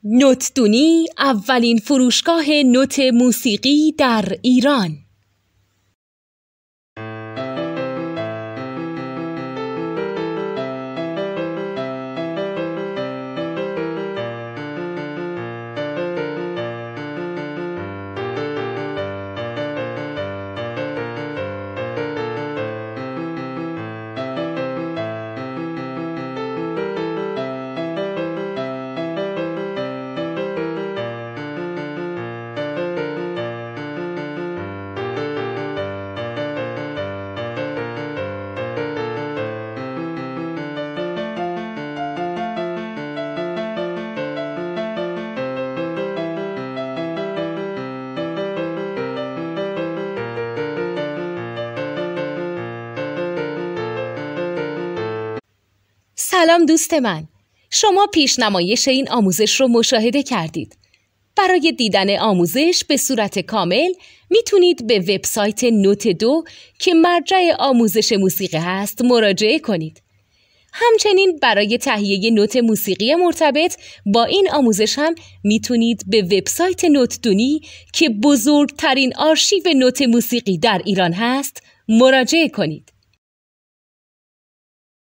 نوتدونی اولین فروشگاه نوت موسیقی در ایران. سلام دوست من، شما پیشنمایش این آموزش رو مشاهده کردید. برای دیدن آموزش به صورت کامل میتونید به وبسایت نوت 2 که مرجع آموزش موسیقی هست مراجعه کنید. همچنین برای تهیه نوت موسیقی مرتبط با این آموزش هم میتونید به وبسایت نوتدونی که بزرگترین آرشیو نوت موسیقی در ایران هست مراجعه کنید.